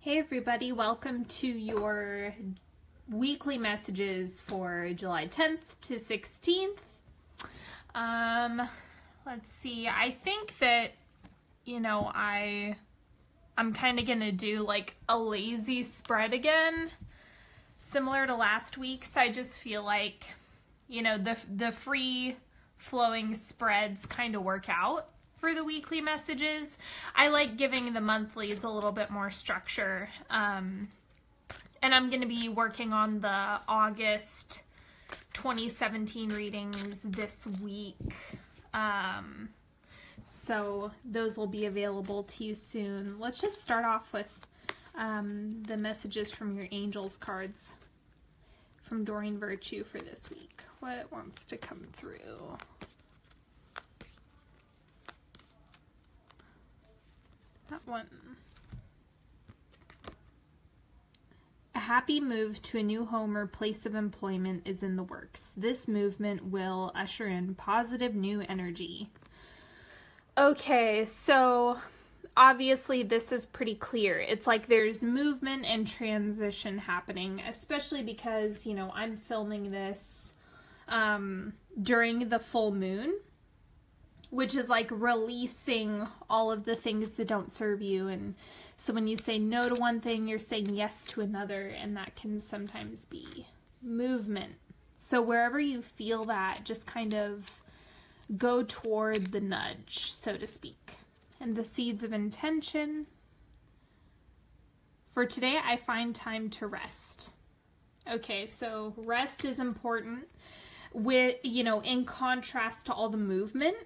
Hey everybody, welcome to your weekly messages for July 10th to 16th. Let's see, I think that, I'm kind of going to do like a lazy spread again, similar to last week's. I just feel like, the free flowing spreads kind of work out for the weekly messages. I like giving the monthlies a little bit more structure. And I'm going to be working on the August 2017 readings this week. So those will be available to you soon. Let's just start off with the messages from your angels cards from Doreen Virtue for this week. What wants to come through? That one. A happy move to a new home or place of employment is in the works. This movement will usher in positive new energy. Okay, so obviously this is pretty clear. It's like there's movement and transition happening, especially because, I'm filming this during the full moon, which is like releasing all of the things that don't serve you. And so when you say no to one thing, you're saying yes to another, and that can sometimes be movement. So wherever you feel that, just kind of go toward the nudge, so to speak. And the seeds of intention. For today, I find time to rest. Okay, so rest is important with, in contrast to all the movement.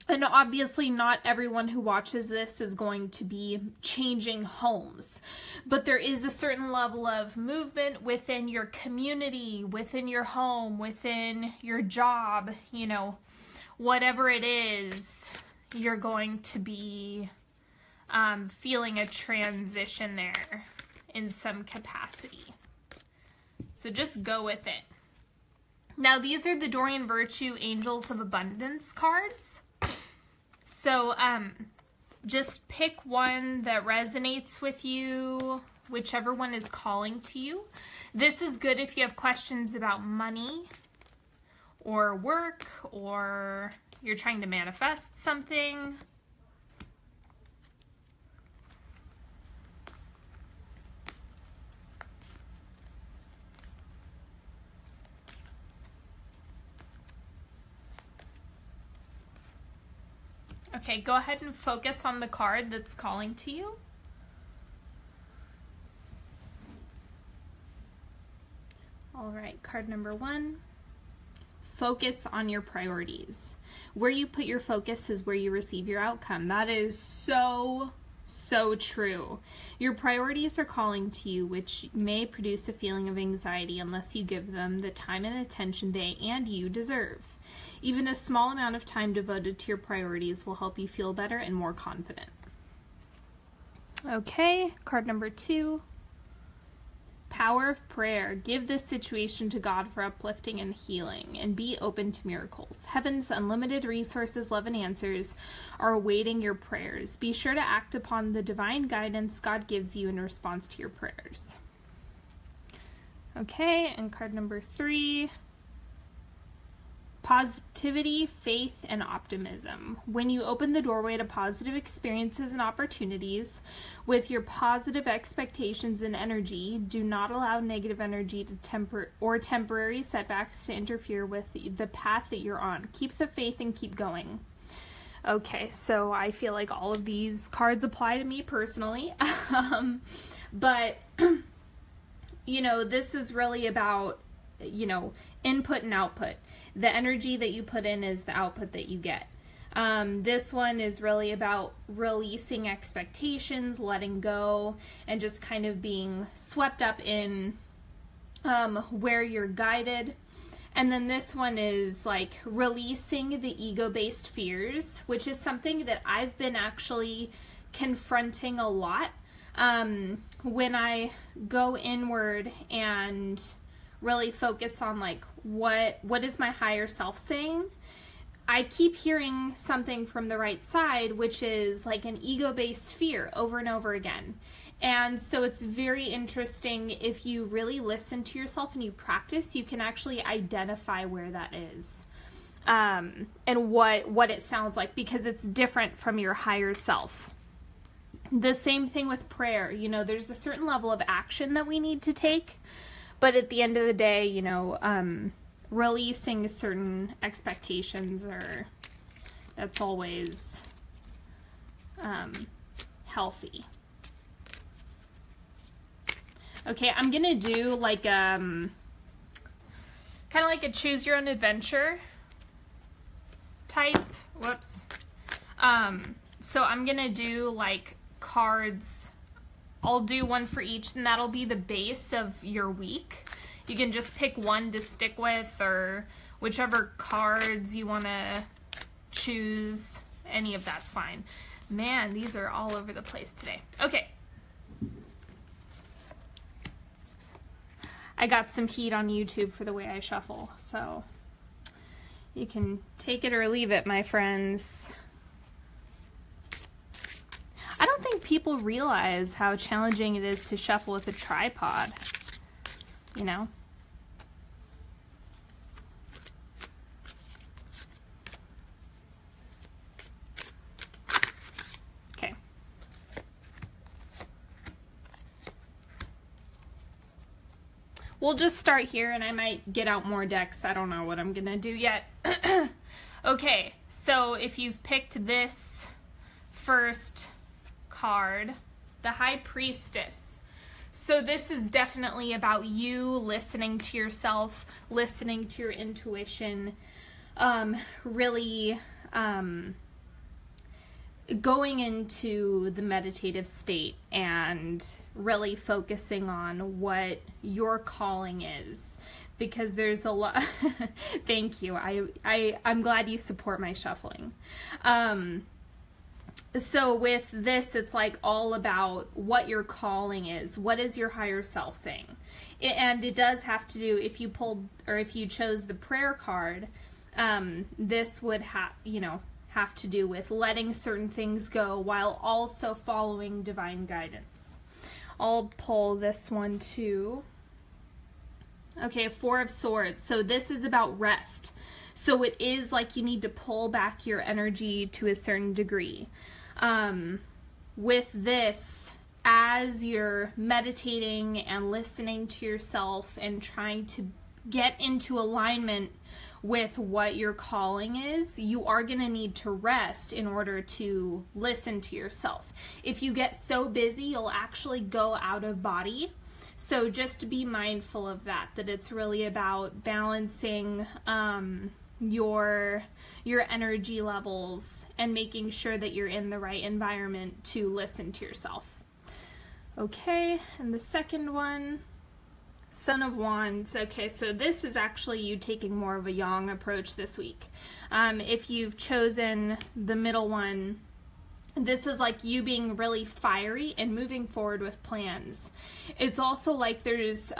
And obviously not everyone who watches this is going to be changing homes, but there is a certain level of movement within your community, within your home, within your job, whatever it is, you're going to be feeling a transition there in some capacity. So just go with it. Now these are the Doreen Virtue Angels of Abundance cards. So, just pick one that resonates with you, whichever one is calling to you. This is good if you have questions about money or work, or you're trying to manifest something. Okay, go ahead and focus on the card that's calling to you. All right, card number 1. Focus on your priorities. Where you put your focus is where you receive your outcome. That is so true. Your priorities are calling to you, which may produce a feeling of anxiety unless you give them the time and attention they and you deserve. Even a small amount of time devoted to your priorities will help you feel better and more confident. Okay, card number 2. Power of prayer. Give this situation to God for uplifting and healing, and be open to miracles. Heaven's unlimited resources, love, and answers are awaiting your prayers. Be sure to act upon the divine guidance God gives you in response to your prayers. Okay, and card number 3. Positivity, faith, and optimism. When you open the doorway to positive experiences and opportunities with your positive expectations and energy, do not allow negative energy to temporary setbacks to interfere with the path that you're on. Keep the faith and keep going. Okay, so I feel like all of these cards apply to me personally. But, this is really about, input and output. The energy that you put in is the output that you get. This one is really about releasing expectations, letting go, and just kind of being swept up in where you're guided. And then this one is like releasing the ego-based fears, which is something that I've been actually confronting a lot. When I go inward and really focus on like what is my higher self saying, I keep hearing something from the right side, which is like an ego-based fear over and over again. And so it's very interesting, if you really listen to yourself and you practice, you can actually identify where that is, and what it sounds like, because it's different from your higher self. The same thing with prayer. You know, there's a certain level of action that we need to take, but at the end of the day, you know, releasing certain expectations, that's always healthy. Okay, I'm gonna do like kind of like a choose your own adventure type. Whoops. So I'm gonna do like cards. I'll do one for each, and that'll be the base of your week. You can just pick one to stick with, or whichever cards you want to choose. Any of that's fine. Man, these are all over the place today. Okay. I got some heat on YouTube for the way I shuffle, so you can take it or leave it, my friends. I don't think people realize how challenging it is to shuffle with a tripod, you know? Okay. We'll just start here, and I might get out more decks. I don't know what I'm gonna do yet. Okay, so if you've picked this first card, the High Priestess. So this is definitely about you listening to yourself, listening to your intuition, really going into the meditative state and really focusing on what your calling is, because there's a lot. Thank you. I'm glad you support my shuffling. So with this, it's like all about what your calling is. What is your higher self saying? And it does have to do, if you pulled, or if you chose the prayer card, this would have to do with letting certain things go while also following divine guidance. I'll pull this one too. Okay, Four of Swords. So this is about rest. So it is like you need to pull back your energy to a certain degree. With this, as you're meditating and listening to yourself and trying to get into alignment with what your calling is, you are going to need to rest in order to listen to yourself. If you get so busy, you'll actually go out of body. So just be mindful of that it's really about balancing your energy levels and making sure that you're in the right environment to listen to yourself. Okay, and the second one, Son of Wands. Okay, so this is actually you taking more of a yang approach this week. If you've chosen the middle one, this is like you being really fiery and moving forward with plans. It's also like there's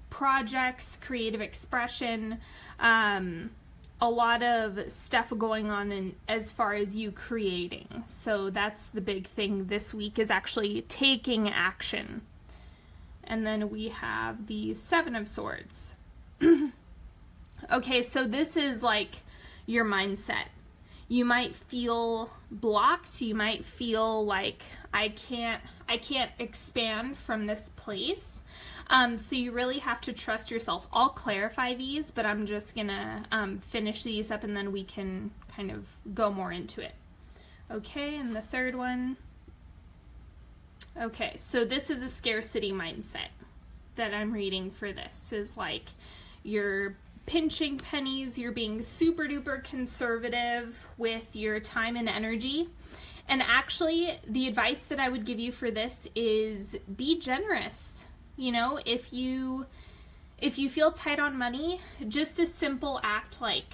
projects, creative expression, a lot of stuff going on in as far as you creating. So that's the big thing this week, is actually taking action. And then we have the Seven of Swords. Okay, so this is like your mindset. You might feel blocked. You might feel like I can't expand from this place. So you really have to trust yourself. I'll clarify these, but I'm just gonna finish these up, and then we can kind of go more into it. Okay, and the third one. Okay, so this is a scarcity mindset that I'm reading for this. Is like you're pinching pennies, you're being super duper conservative with your time and energy. And actually, the advice that I would give you for this is be generous. You know, if you feel tight on money, just a simple act like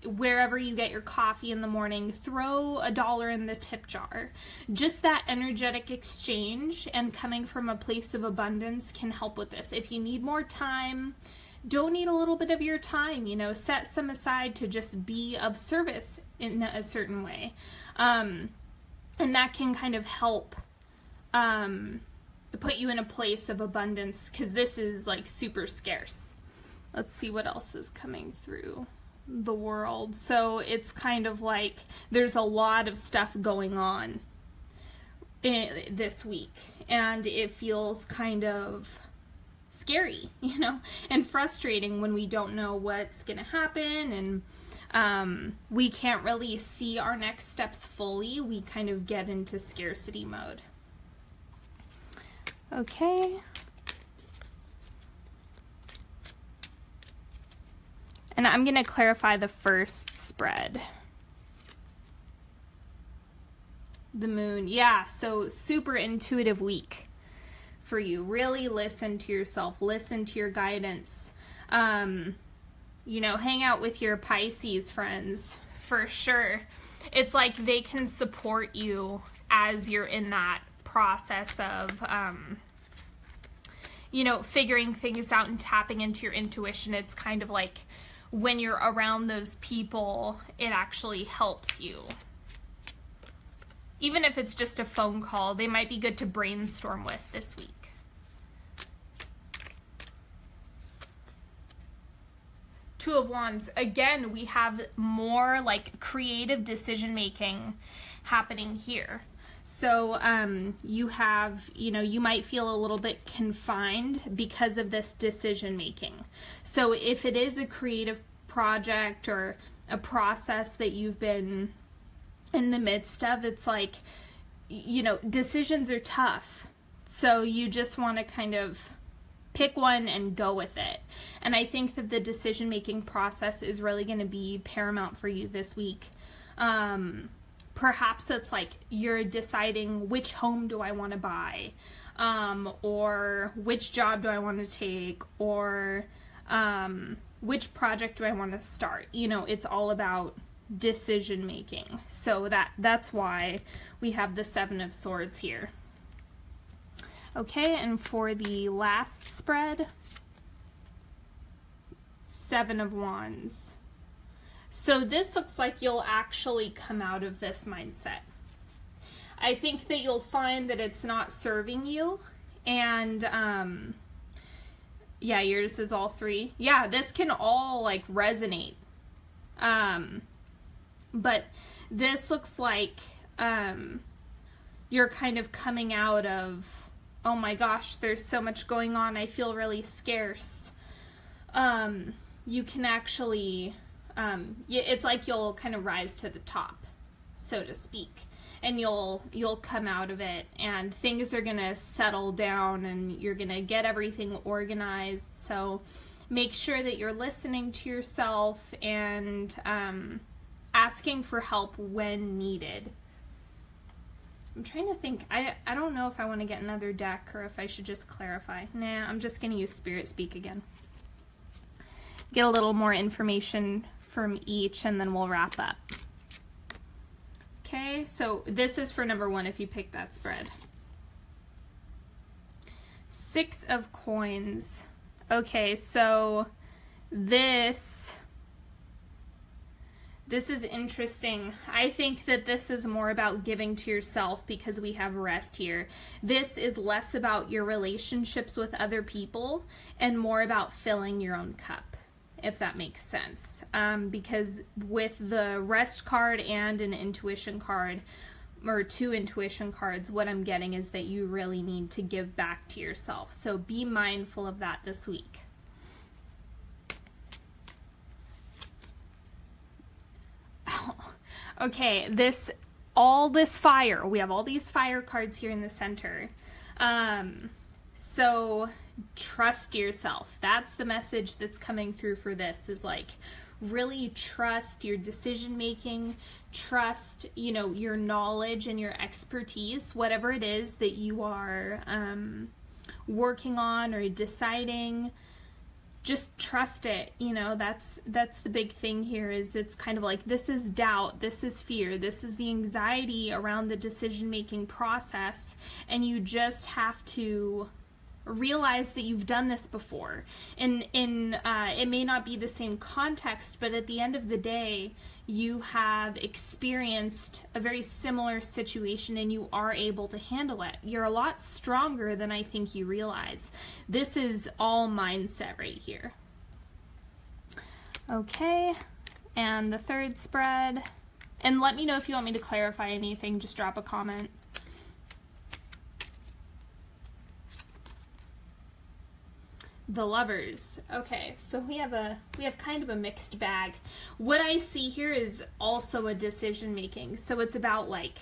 wherever you get your coffee in the morning, throw $1 in the tip jar. Just that energetic exchange and coming from a place of abundance can help with this. If you need more time, donate a little bit of your time, you know, set some aside to just be of service in a certain way. And that can kind of help put you in a place of abundance, because this is like super scarce. Let's see what else is coming through the world. So it's kind of like there's a lot of stuff going on this week, and it feels kind of scary, you know, and frustrating when we don't know what's gonna happen, and we can't really see our next steps fully. We kind of get into scarcity mode. Okay. And I'm going to clarify the first spread. The moon. Yeah, so super intuitive week for you. Really listen to yourself. Listen to your guidance. You know, hang out with your Pisces friends for sure. It's like they can support you as you're in that process of, you know, figuring things out and tapping into your intuition. It's kind of like when you're around those people, it actually helps you. Even if it's just a phone call, they might be good to brainstorm with this week. Two of Wands. Again, we have more like creative decision making happening here. So you have, you know, you might feel a little bit confined because of this decision making. So if it is a creative project or a process that you've been in the midst of, it's like, you know, decisions are tough. So you just want to kind of pick one and go with it. And I think that the decision making process is really going to be paramount for you this week. Perhaps it's like you're deciding which home do I want to buy, or which job do I want to take, or which project do I want to start. You know, it's all about decision making. So that's why we have the Seven of Swords here. Okay, and for the last spread, Seven of Wands. So this looks like you'll actually come out of this mindset. I think that you'll find that it's not serving you, and yeah, yours is all three. Yeah, this can all like resonate. But this looks like you're kind of coming out of, oh my gosh, there's so much going on, I feel really scarce. You can actually, it's like you'll kind of rise to the top, so to speak, and you'll come out of it, and things are gonna settle down, and you're gonna get everything organized. So make sure that you're listening to yourself and asking for help when needed. I'm trying to think. I don't know if I want to get another deck or if I should just clarify. Nah, I'm just going to use Spirit Speak again. Get a little more information from each, and then we'll wrap up. Okay, so this is for number one if you picked that spread. Six of Coins. Okay, so this is interesting. I think that this is more about giving to yourself because we have rest here. This is less about your relationships with other people and more about filling your own cup, if that makes sense. Because with the rest card and an intuition card, or two intuition cards, what I'm getting is that you really need to give back to yourself. So be mindful of that this week. Okay, all this fire. We have all these fire cards here in the center. So trust yourself. That's the message that's coming through for this, is like really trust your decision making, trust, you know, your knowledge and your expertise, whatever it is that you are working on or deciding. Just trust it, you know, that's the big thing here. Is it's kind of like, this is doubt, this is fear, this is the anxiety around the decision-making process, and you just have to realize that you've done this before. It may not be the same context, but at the end of the day, you have experienced a very similar situation and you are able to handle it. You're a lot stronger than I think you realize. This is all mindset right here. Okay, and the third spread. And let me know if you want me to clarify anything, just drop a comment. The Lovers. Okay, so we have kind of a mixed bag. What I see here is also a decision making. So it's about like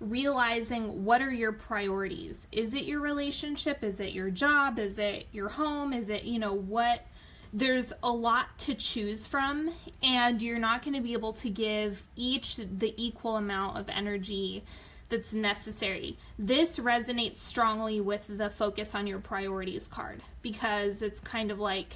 realizing what are your priorities. Is it your relationship? Is it your job? Is it your home? Is it, you know, what? There's a lot to choose from, and you're not going to be able to give each the equal amount of energy that's necessary. This resonates strongly with the focus on your priorities card, because it's kind of like,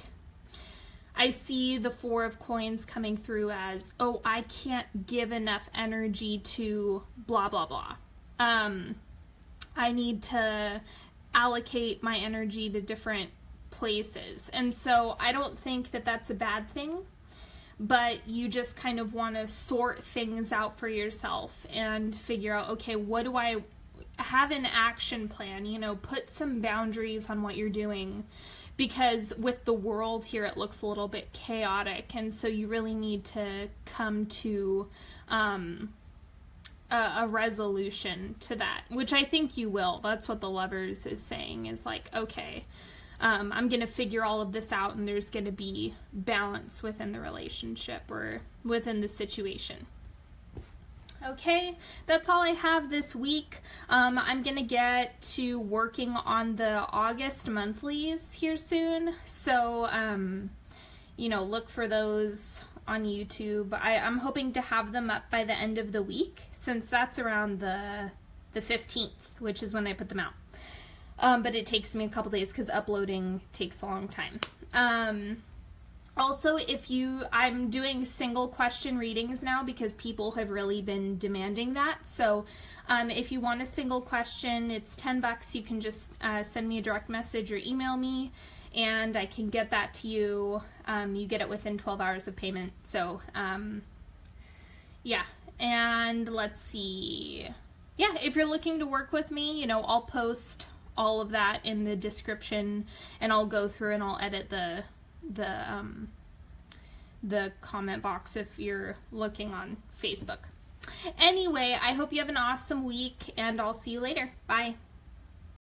I see the Four of Coins coming through as, oh, I can't give enough energy to blah, blah, blah. I need to allocate my energy to different places. And so I don't think that that's a bad thing, but you just kind of want to sort things out for yourself and figure out, okay, what do I have, an action plan, you know, put some boundaries on what you're doing, because with the world here it looks a little bit chaotic, and so you really need to come to a resolution to that, which I think you will. That's what the Lovers is saying, is like, okay, I'm going to figure all of this out, and there's going to be balance within the relationship or within the situation. Okay, that's all I have this week. I'm going to get to working on the August monthlies here soon. So, you know, look for those on YouTube. I'm hoping to have them up by the end of the week, since that's around the 15th, which is when I put them out. But it takes me a couple days because uploading takes a long time. Also, I'm doing single question readings now because people have really been demanding that. So if you want a single question, it's $10. You can just send me a direct message or email me, and I can get that to you. You get it within 12 hours of payment. So yeah, and let's see. Yeah, if you're looking to work with me, you know, I'll post all of that in the description, and I'll go through and I'll edit the comment box if you're looking on Facebook. Anyway, I hope you have an awesome week, and I'll see you later. Bye.